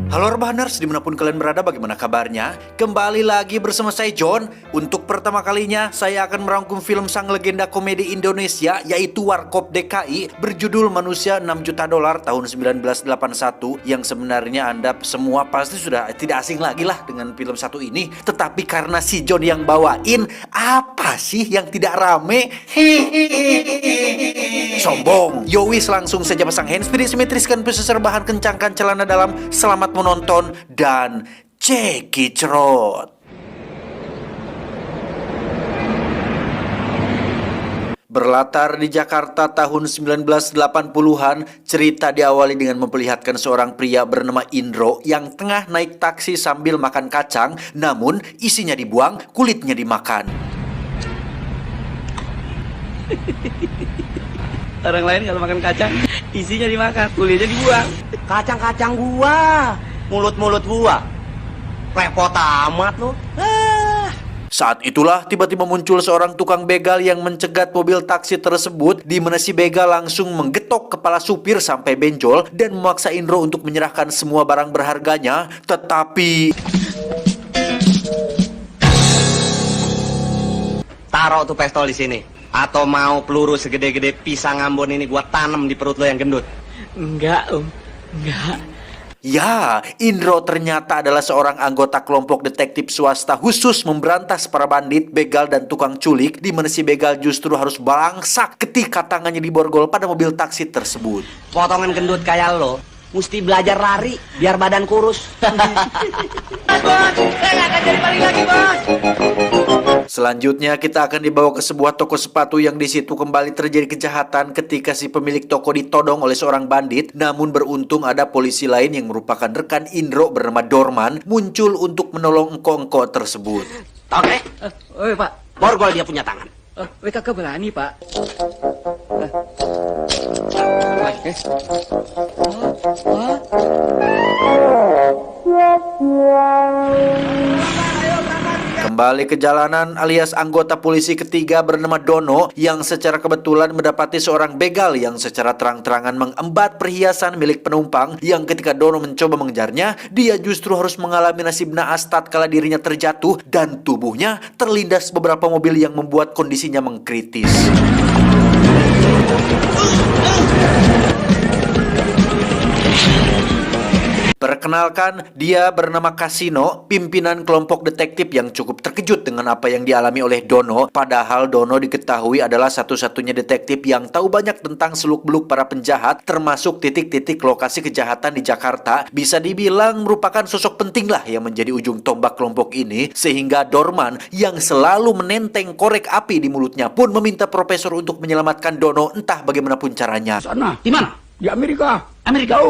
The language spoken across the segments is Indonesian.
Halo Rebahaners, dimanapun kalian berada, bagaimana kabarnya? Kembali lagi bersama saya John. Untuk pertama kalinya, saya akan merangkum film sang legenda komedi Indonesia, yaitu Warkop DKI, berjudul Manusia 6 Juta Dolar tahun 1981, yang sebenarnya Anda semua pasti sudah tidak asing lagi lah dengan film satu ini. Tetapi karena si John yang bawain, apa sih yang tidak rame? Sombong. Yowis, langsung saja pasang handsfree, simetriskan pusar bahan, kencangkan celana dalam. Selamat menonton dan cekicrot. Berlatar di Jakarta tahun 1980-an, cerita diawali dengan memperlihatkan seorang pria bernama Indro yang tengah naik taksi sambil makan kacang, namun isinya dibuang, kulitnya dimakan. Orang lain kalau makan kacang, isinya dimakan, kulitnya dibuang. Kacang-kacang gua, mulut-mulut gua, repot amat lu. Saat itulah tiba-tiba muncul seorang tukang begal yang mencegat mobil taksi tersebut, di mana si begal langsung menggetok kepala supir sampai benjol dan memaksa Indro untuk menyerahkan semua barang berharganya. Tetapi Taruh tuh pistol di sini. Atau mau peluru segede-gede pisang Ambon ini gua tanam di perut lo yang gendut? Enggak, enggak. ya, Indro ternyata adalah seorang anggota kelompok detektif swasta khusus memberantas para bandit, begal, dan tukang culik, di mana si begal justru harus balangsak ketika tangannya diborgol pada mobil taksi tersebut. Potongan gendut kayak lo mesti belajar lari biar badan kurus. Bos, saya nggak akan jadi maling lagi, bos. Selanjutnya kita akan dibawa ke sebuah toko sepatu yang di situ kembali terjadi kejahatan ketika si pemilik toko ditodong oleh seorang bandit. Namun beruntung ada polisi lain yang merupakan rekan Indro bernama Dorman muncul untuk menolong engko-engko tersebut. Oke, Pak. borgol dia punya tangan. Kagak berani, Pak. Kembali ke jalanan, alias anggota polisi ketiga bernama Dono yang secara kebetulan mendapati seorang begal yang secara terang-terangan mengembat perhiasan milik penumpang, yang ketika Dono mencoba mengejarnya, dia justru harus mengalami nasib naas tatkala dirinya terjatuh dan tubuhnya terlindas beberapa mobil yang membuat kondisinya mengkritis. Perkenalkan, dia bernama Kasino, pimpinan kelompok detektif yang cukup terkejut dengan apa yang dialami oleh Dono. Padahal Dono diketahui adalah satu-satunya detektif yang tahu banyak tentang seluk-beluk para penjahat, termasuk titik-titik lokasi kejahatan di Jakarta. Bisa dibilang merupakan sosok penting lah yang menjadi ujung tombak kelompok ini, sehingga Dorman yang selalu menenteng korek api di mulutnya pun meminta profesor untuk menyelamatkan Dono entah bagaimanapun caranya. Sana. Di mana? Di Amerika. Amerika.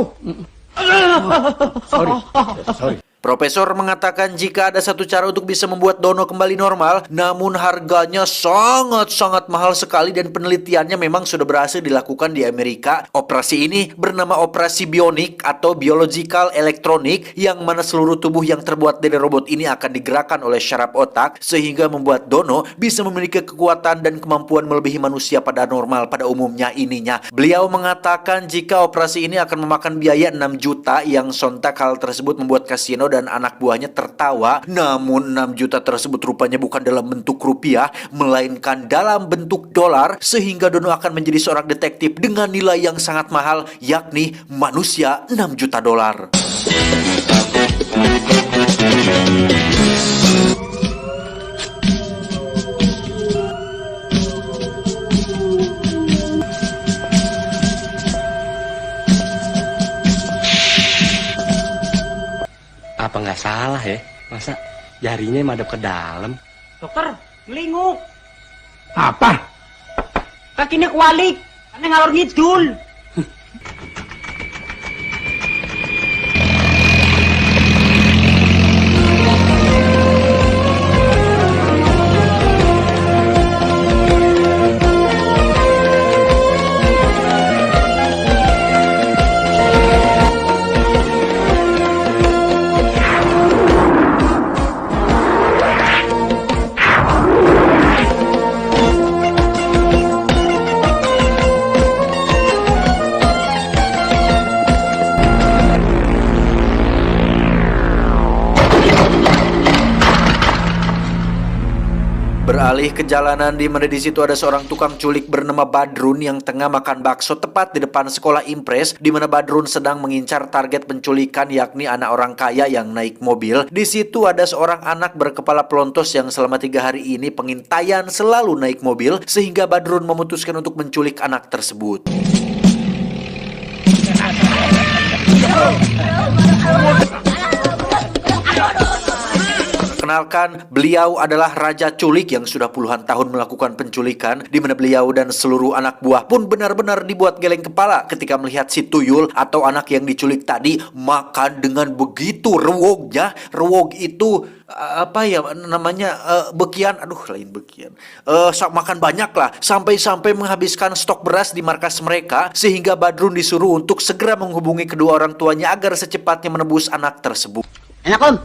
Sorry. Profesor mengatakan jika ada satu cara untuk bisa membuat Dono kembali normal, namun harganya sangat-sangat mahal sekali dan penelitiannya memang sudah berhasil dilakukan di Amerika. Operasi ini bernama operasi bionik atau biological electronic, yang mana seluruh tubuh yang terbuat dari robot ini akan digerakkan oleh syaraf otak, sehingga membuat Dono bisa memiliki kekuatan dan kemampuan melebihi manusia pada normal pada umumnya ininya. Beliau mengatakan jika operasi ini akan memakan biaya 6 juta, yang sontak hal tersebut membuat Kasino dan anak buahnya tertawa. Namun 6 juta tersebut rupanya bukan dalam bentuk rupiah, melainkan dalam bentuk dolar, sehingga Dono akan menjadi seorang detektif dengan nilai yang sangat mahal, yakni manusia 6 juta dolar. Apa nggak salah ya? Masa jarinya madep ke dalam? Dokter, melinguk. Apa? Kakinya kualik. Karena ngalor ngidul. Beralih ke jalanan di mana di situ ada seorang tukang culik bernama Badrun yang tengah makan bakso tepat di depan sekolah Impres, di mana Badrun sedang mengincar target penculikan yakni anak orang kaya yang naik mobil. Di situ ada seorang anak berkepala pelontos yang selama 3 hari ini pengintaian selalu naik mobil, sehingga Badrun memutuskan untuk menculik anak tersebut. Perkenalkan, beliau adalah Raja Culik yang sudah puluhan tahun melakukan penculikan, di mana beliau dan seluruh anak buah pun benar-benar dibuat geleng kepala ketika melihat si tuyul atau anak yang diculik tadi makan dengan begitu rewognya. Rewog itu apa ya namanya, bekian, lain bekian. Makan banyak lah, sampai-sampai menghabiskan stok beras di markas mereka, sehingga Badrun disuruh untuk segera menghubungi kedua orang tuanya agar secepatnya menebus anak tersebut. Enak, Om.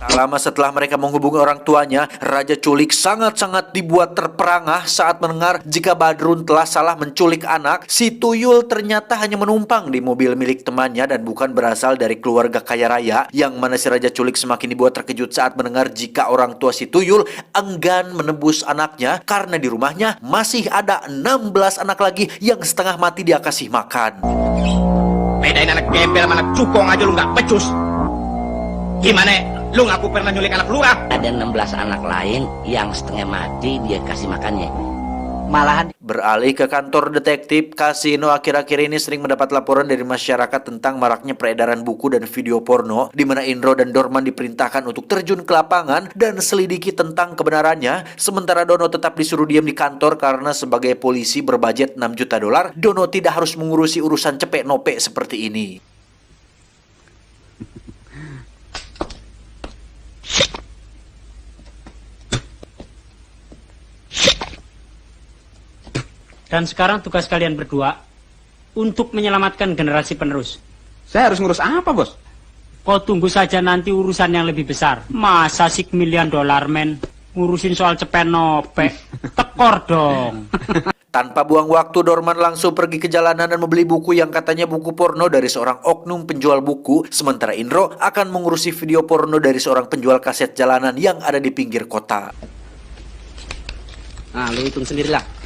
Tak lama setelah mereka menghubungi orang tuanya, Raja Culik sangat-sangat dibuat terperangah saat mendengar jika Badrun telah salah menculik anak. Si tuyul ternyata hanya menumpang di mobil milik temannya dan bukan berasal dari keluarga kaya raya, yang mana si Raja Culik semakin dibuat terkejut saat mendengar jika orang tua si tuyul enggan menebus anaknya karena di rumahnya masih ada 16 anak lagi yang setengah mati dia kasih makan. Bedain anak gembel sama anak cukong aja lu nggak becus. Gimana? Lu ngaku pernah nyulik anak lurah? Ada 16 anak lain yang setengah mati dia kasih makannya. Malahan Beralih ke kantor detektif, Kasino akhir-akhir ini sering mendapat laporan dari masyarakat tentang maraknya peredaran buku dan video porno, di mana Indro dan Dorman diperintahkan untuk terjun ke lapangan dan selidiki tentang kebenarannya, sementara Dono tetap disuruh diam di kantor karena sebagai polisi berbudget $6 juta, Dono tidak harus mengurusi urusan cepek nope seperti ini. Dan sekarang tugas kalian berdua untuk menyelamatkan generasi penerus. Saya harus ngurus apa, Bos? Kau tunggu saja nanti urusan yang lebih besar. Masa $6 million, men? Ngurusin soal cepen nope. Tekor dong. Tanpa buang waktu, Dorman langsung pergi ke jalanan dan membeli buku yang katanya buku porno dari seorang oknum penjual buku, sementara Indro akan mengurusi video porno dari seorang penjual kaset jalanan yang ada di pinggir kota. Nah, lu hitung sendirilah.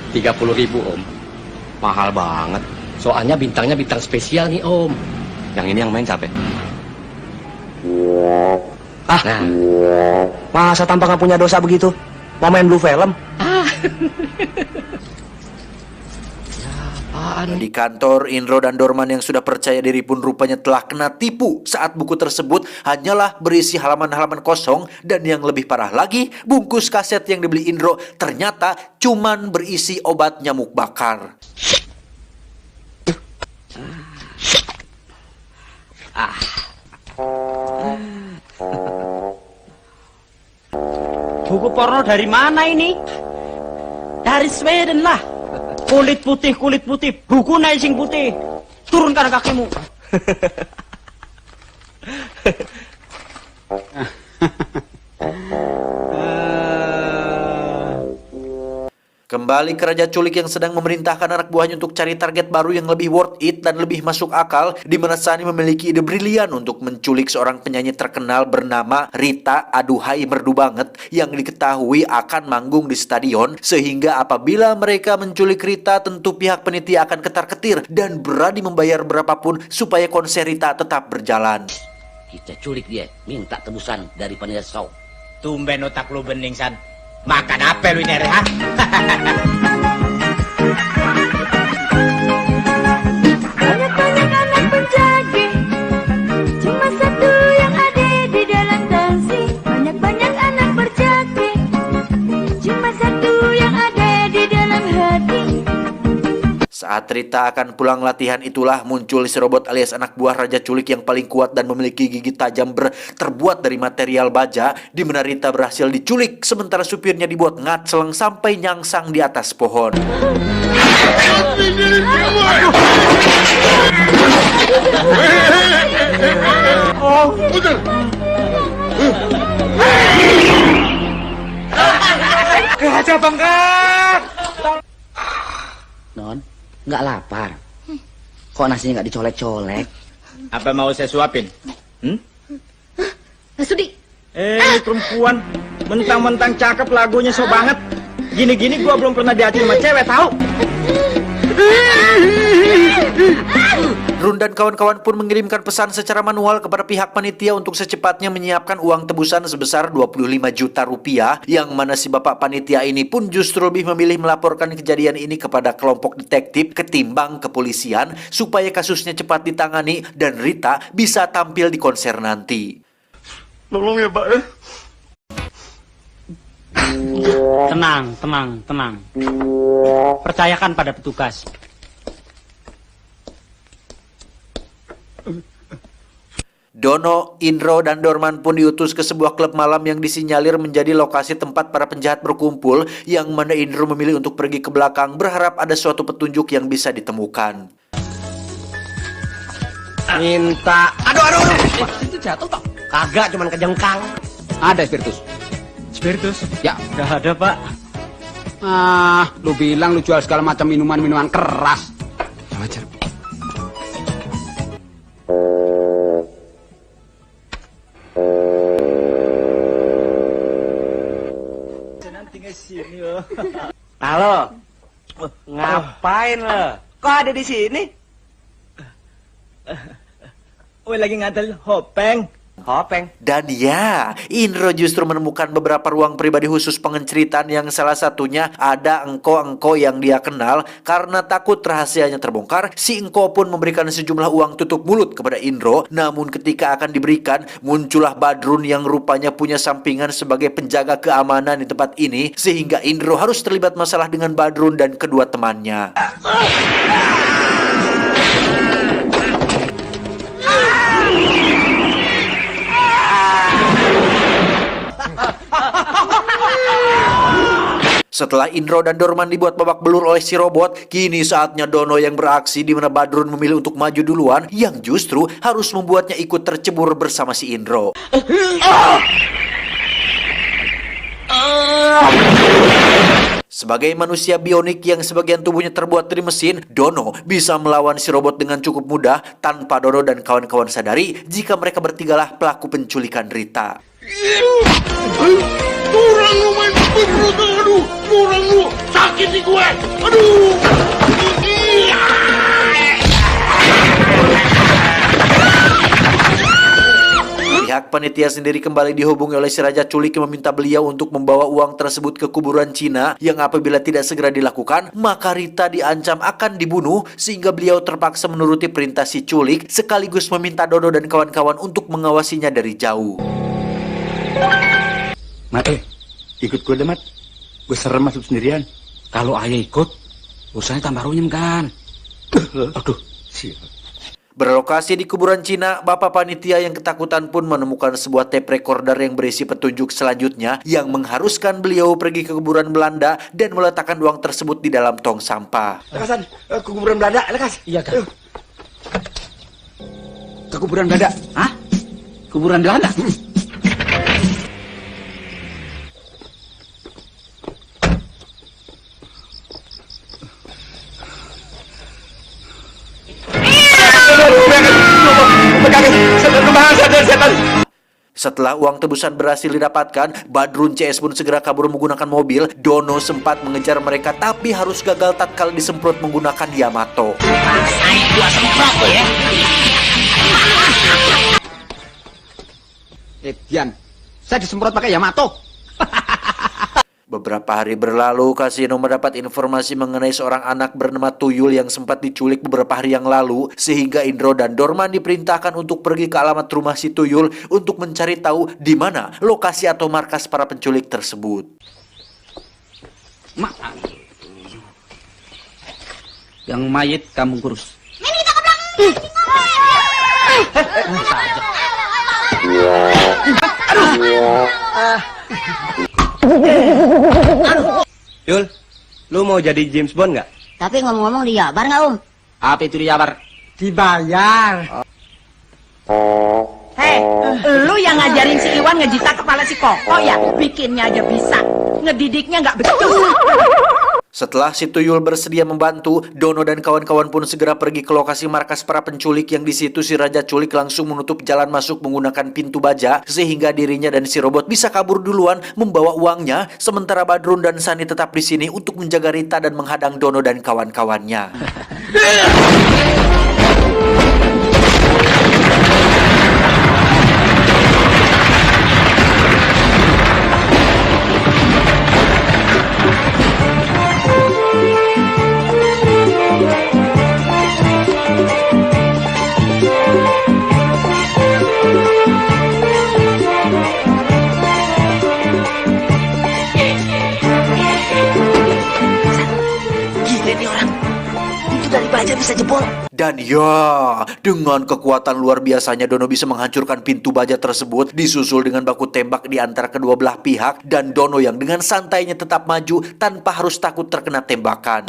30.000 Om. Mahal banget. Soalnya bintangnya bintang spesial nih Om. Yang ini yang main siapa? Nah, masa tanpa nggak punya dosa begitu? Mau main blue film? Di kantor, Indro dan Dorman yang sudah percaya diri pun rupanya telah kena tipu saat buku tersebut hanyalah berisi halaman-halaman kosong, dan yang lebih parah lagi, bungkus kaset yang dibeli Indro ternyata cuman berisi obat nyamuk bakar. Buku porno dari mana ini? Dari Sweden lah. Kulit putih, buku naising putih. Turunkan kakimu. Kembali ke Raja Culik yang sedang memerintahkan anak buahnya untuk cari target baru yang lebih worth it dan lebih masuk akal, di mana Sani memiliki ide brilian untuk menculik seorang penyanyi terkenal bernama Rita, aduhai merdu banget, yang diketahui akan manggung di stadion, sehingga apabila mereka menculik Rita, tentu pihak penitia akan ketar-ketir dan berani membayar berapapun supaya konser Rita tetap berjalan. Kita culik dia, minta tebusan dari panitia show. Tumben otak lu bening, San. Makan apa lu ini, ha? Banyak-banyak anak penjagi, cuma satu yang ada di dalam tansi. Banyak-banyak anak berjaki, cuma satu yang ada di dalam hati. Saat Rita akan pulang latihan, itulah muncul si robot alias anak buah Raja Culik yang paling kuat dan memiliki gigi tajam terbuat dari material baja, di mana Rita berhasil diculik sementara supirnya dibuat ngacleng sampai nyangsang di atas pohon. Gajah bengkak! Non, nggak lapar. Kok nasinya nggak dicolek-colek? Apa mau saya suapin? Nggak sudi, Ini perempuan mentang-mentang cakep, lagunya so banget. Gini-gini gua belum pernah diacuin sama cewek, tahu? Run dan kawan-kawan pun mengirimkan pesan secara manual kepada pihak panitia untuk secepatnya menyiapkan uang tebusan sebesar 25 juta rupiah, yang mana si bapak panitia ini pun justru lebih memilih melaporkan kejadian ini kepada kelompok detektif ketimbang kepolisian supaya kasusnya cepat ditangani dan Rita bisa tampil di konser nanti. Tolong ya, Pak. Tenang. Percayakan pada petugas. Dono, Indro, dan Dorman pun diutus ke sebuah klub malam yang disinyalir menjadi lokasi tempat para penjahat berkumpul, yang mana Indro memilih untuk pergi ke belakang berharap ada suatu petunjuk yang bisa ditemukan. Minta. Aduh. Itu jatuh toh? Kagak, cuman kejengkang. Ada spiritus. Spiritus? Ya. Gak ada, Pak. Ah, lu bilang lu jual segala macam minuman keras. Wajar. Halo. Ngapain lo? Kok ada di sini? Woi, lagi ngadel hopeng. Hopeng. Dan ya, Indro justru menemukan beberapa ruang pribadi khusus pengenceritan yang salah satunya ada engko-engko yang dia kenal. Karena takut rahasianya terbongkar, si engko pun memberikan sejumlah uang tutup mulut kepada Indro. Namun ketika akan diberikan, muncullah Badrun yang rupanya punya sampingan sebagai penjaga keamanan di tempat ini, sehingga Indro harus terlibat masalah dengan Badrun dan kedua temannya. Setelah Indro dan Dorman dibuat babak belur oleh si robot, kini saatnya Dono yang beraksi, di mana Badrun memilih untuk maju duluan, yang justru harus membuatnya ikut tercebur bersama si Indro. Sebagai manusia bionik yang sebagian tubuhnya terbuat dari mesin, Dono bisa melawan si robot dengan cukup mudah tanpa Dono dan kawan-kawan sadari jika mereka bertigalah pelaku penculikan Rita. Kurang lu main berusaha, aduh, kurang lu, sakit nih gue, aduh. Pihak panitia sendiri kembali dihubungi oleh si Raja Culik yang meminta beliau untuk membawa uang tersebut ke kuburan Cina, yang apabila tidak segera dilakukan, maka Rita diancam akan dibunuh, sehingga beliau terpaksa menuruti perintah si Culik, sekaligus meminta Dono dan kawan-kawan untuk mengawasinya dari jauh. Mat, ikut gue deh, Mat. Gue serem masuk sendirian. Kalau ayah ikut, urusannya tambah runyem kan. Aduh, siap. Berlokasi di kuburan Cina, bapak panitia yang ketakutan pun menemukan sebuah tape recorder yang berisi petunjuk selanjutnya, yang mengharuskan beliau pergi ke kuburan Belanda dan meletakkan uang tersebut di dalam tong sampah. Lekasan, ke kuburan Belanda, lekas. Iya, kan. Ke kuburan Belanda. Hah? Kuburan Belanda? Setelah uang tebusan berhasil didapatkan, Badrun CS pun segera kabur menggunakan mobil. Dono sempat mengejar mereka tapi harus gagal tatkala disemprot menggunakan Yamato. Dian, saya disemprot pakai Yamato. Beberapa hari berlalu, Kasino mendapat informasi mengenai seorang anak bernama Tuyul yang sempat diculik beberapa hari yang lalu, sehingga Indro dan Dorman diperintahkan untuk pergi ke alamat rumah si Tuyul untuk mencari tahu di mana lokasi atau markas para penculik tersebut. Mak, yang mayit kamu kurus. Yul, lu mau jadi James Bond nggak? Tapi ngomong-ngomong dijabar nggak, Om? Apa itu dijabar? Dibayar. Hei, lu yang ngajarin si Iwan ngejitak kepala si Koko ya? Bikinnya aja bisa, ngedidiknya nggak becus. Setelah si tuyul bersedia membantu, Dono dan kawan-kawan pun segera pergi ke lokasi markas para penculik yang di situ si Raja Culik langsung menutup jalan masuk menggunakan pintu baja sehingga dirinya dan si robot bisa kabur duluan membawa uangnya, sementara Badrun dan Sani tetap di sini untuk menjaga Rita dan menghadang Dono dan kawan-kawannya. Gila nih orang. Itu dari baja bisa jebol. Dan ya, dengan kekuatan luar biasanya Dono bisa menghancurkan pintu baja tersebut, disusul dengan baku tembak di antara kedua belah pihak, dan Dono yang dengan santainya tetap maju tanpa harus takut terkena tembakan.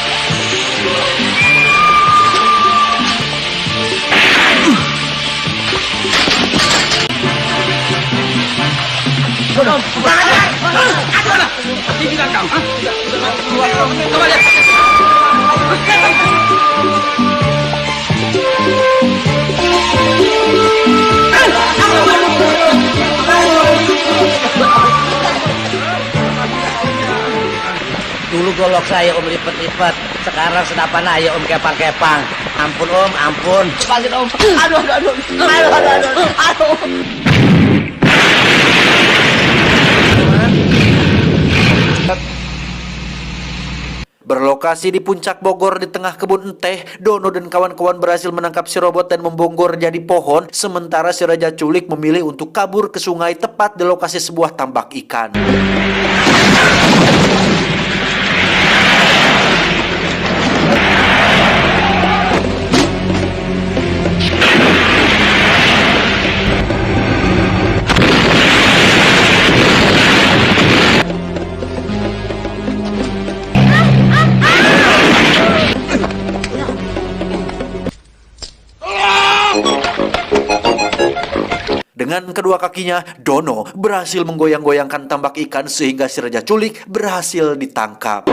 Dulu golok saya om lipet-lipet, sekarang senapan aja om kepang-kepang. Ampun om, ampun. Panggil om. Aduh. Berlokasi di puncak Bogor di tengah kebun teh, Dono dan kawan-kawan berhasil menangkap si robot dan membongkor jadi pohon, sementara si Raja Culik memilih untuk kabur ke sungai tepat di lokasi sebuah tambak ikan. Dengan kedua kakinya, Dono berhasil menggoyang-goyangkan tambak ikan sehingga si Raja Culik berhasil ditangkap.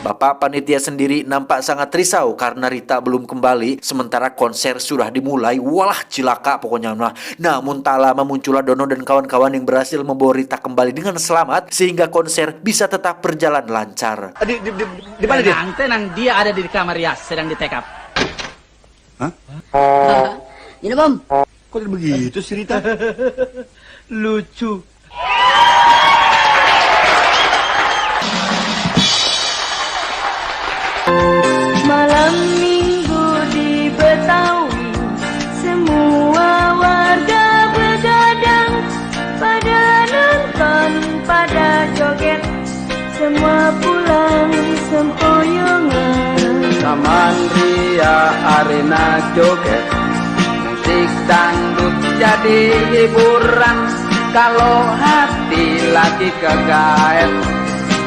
Bapak panitia sendiri nampak sangat risau karena Rita belum kembali, sementara konser sudah dimulai. Walah cilaka pokoknya. Namun tak lama muncullah Dono dan kawan-kawan yang berhasil membawa Rita kembali dengan selamat sehingga konser bisa tetap berjalan lancar. Di mana dia? Tenang, dia ada di kamar Yas, sedang ditekap. Ini Om. Kok jadi begitu sih Rita? Lucu. Malam minggu di Betawi, semua warga begadang, pada nonton, pada joget, semua pulang sempoyongan. Taman Ria arena joget, musik dangdut jadi hiburan. Kalau hati lagi kegaet,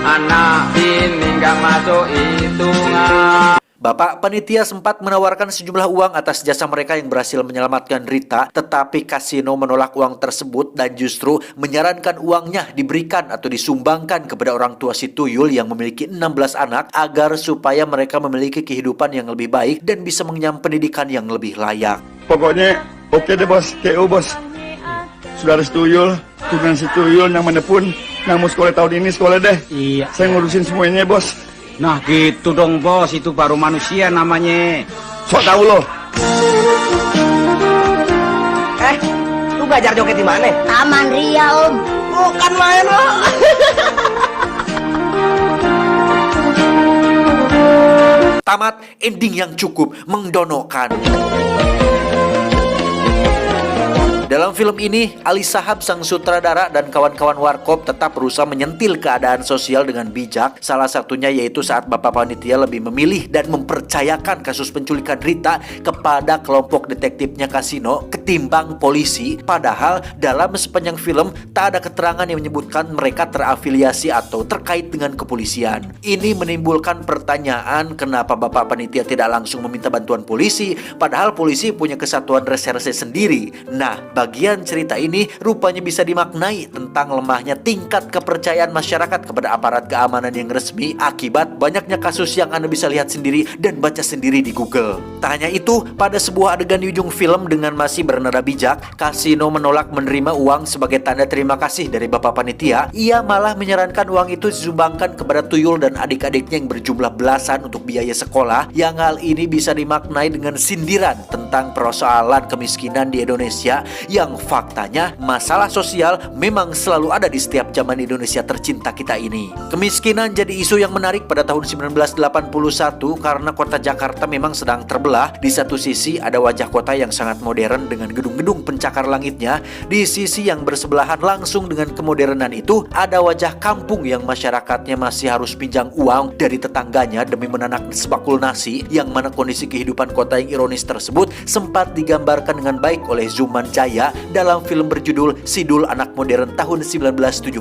anak ini gak masuk hitungan. Bapak panitia sempat menawarkan sejumlah uang atas jasa mereka yang berhasil menyelamatkan Rita, tetapi kasino menolak uang tersebut dan justru menyarankan uangnya diberikan atau disumbangkan kepada orang tua si tuyul yang memiliki 16 anak agar supaya mereka memiliki kehidupan yang lebih baik dan bisa mengenyam pendidikan yang lebih layak. Pokoknya oke deh bos, KO bos. Saudara si tuyul, turunan si tuyul yang mana pun yang mau sekolah tahun ini sekolah deh. Iya. Saya ngurusin semuanya bos. Nah gitu dong bos, itu baru manusia namanya. Sok tahu lo. Lu belajar joget di mana? Taman Ria Om. Bukan main lo. Tamat ending yang cukup mengdonokan. Dalam film ini, Ali Shahab sang sutradara dan kawan-kawan warkop tetap berusaha menyentil keadaan sosial dengan bijak. Salah satunya yaitu saat Bapak Panitia lebih memilih dan mempercayakan kasus penculikan Rita kepada kelompok detektifnya kasino ketimbang polisi. Padahal dalam sepanjang film tak ada keterangan yang menyebutkan mereka terafiliasi atau terkait dengan kepolisian. Ini menimbulkan pertanyaan kenapa Bapak Panitia tidak langsung meminta bantuan polisi, padahal polisi punya kesatuan reserse sendiri. Nah, Bagian cerita ini rupanya bisa dimaknai tentang lemahnya tingkat kepercayaan masyarakat kepada aparat keamanan yang resmi akibat banyaknya kasus yang Anda bisa lihat sendiri dan baca sendiri di Google. Tak hanya itu, pada sebuah adegan di ujung film dengan masih bernada bijak, Kasino menolak menerima uang sebagai tanda terima kasih dari bapak panitia. Ia malah menyarankan uang itu disumbangkan kepada tuyul dan adik-adiknya yang berjumlah belasan untuk biaya sekolah, yang hal ini bisa dimaknai dengan sindiran tentang persoalan kemiskinan di Indonesia yang faktanya masalah sosial memang selalu ada di setiap zaman Indonesia tercinta kita ini. Kemiskinan jadi isu yang menarik pada tahun 1981 karena kota Jakarta memang sedang terbelah. Di satu sisi ada wajah kota yang sangat modern dengan gedung-gedung pencakar langitnya. Di sisi yang bersebelahan langsung dengan kemodernan itu ada wajah kampung yang masyarakatnya masih harus pinjam uang dari tetangganya demi menanak sebakul nasi, yang mana kondisi kehidupan kota yang ironis tersebut sempat digambarkan dengan baik oleh Zuman Jaya dalam film berjudul Sidul Anak Modern tahun 1976.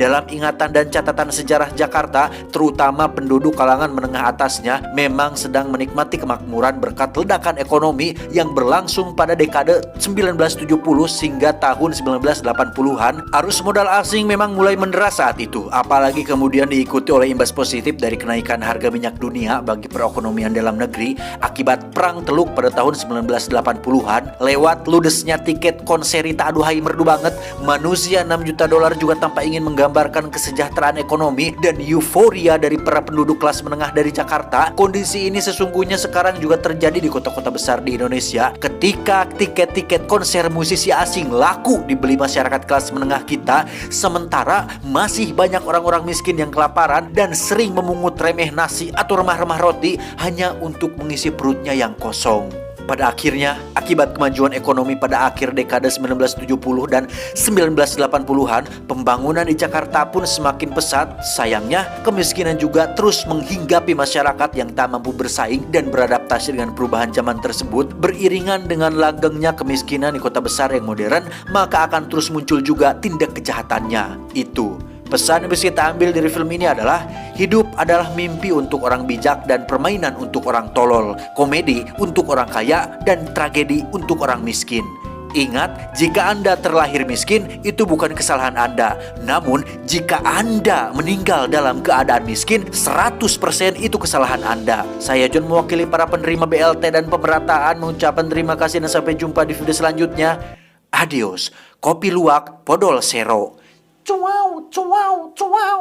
Dalam ingatan dan catatan sejarah Jakarta, terutama penduduk kalangan menengah atasnya memang sedang menikmati kemakmuran berkat ledakan ekonomi yang berlangsung pada dekade 1970 hingga tahun 1980-an. Arus modal asing memang mulai menderas saat itu, apalagi kemudian diikuti oleh imbas positif dari kenaikan harga minyak dunia bagi perekonomian dalam negeri akibat perang Teluk pada tahun 1980-an. Lewat ludesnya tiket konserita aduhai merdu banget, manusia 6 juta dolar juga tanpa ingin menggambarkan kesejahteraan ekonomi dan euforia dari para penduduk kelas menengah dari Jakarta. Kondisi ini sesungguhnya sekarang juga terjadi di kota-kota besar di Indonesia ketika tiket-tiket konser musisi asing laku dibeli masyarakat kelas menengah kita, sementara masih banyak orang-orang miskin yang kelaparan dan sering memungut remeh nasi atau remah-remah roti hanya untuk mengisi perutnya yang kosong. Pada akhirnya, akibat kemajuan ekonomi pada akhir dekade 1970 dan 1980-an, pembangunan di Jakarta pun semakin pesat. Sayangnya, kemiskinan juga terus menghinggapi masyarakat yang tak mampu bersaing dan beradaptasi dengan perubahan zaman tersebut. Beriringan dengan langgengnya kemiskinan di kota besar yang modern, maka akan terus muncul juga tindak kejahatannya. Itu pesan yang bisa kita ambil dari film ini adalah hidup adalah mimpi untuk orang bijak dan permainan untuk orang tolol, komedi untuk orang kaya dan tragedi untuk orang miskin. Ingat, jika Anda terlahir miskin, itu bukan kesalahan Anda. Namun, jika Anda meninggal dalam keadaan miskin, 100% itu kesalahan Anda. Saya John mewakili para penerima BLT dan pemerataan mengucapkan terima kasih dan sampai jumpa di video selanjutnya. Adios, kopi luwak, podol sero. Cuau, cuau, cuau.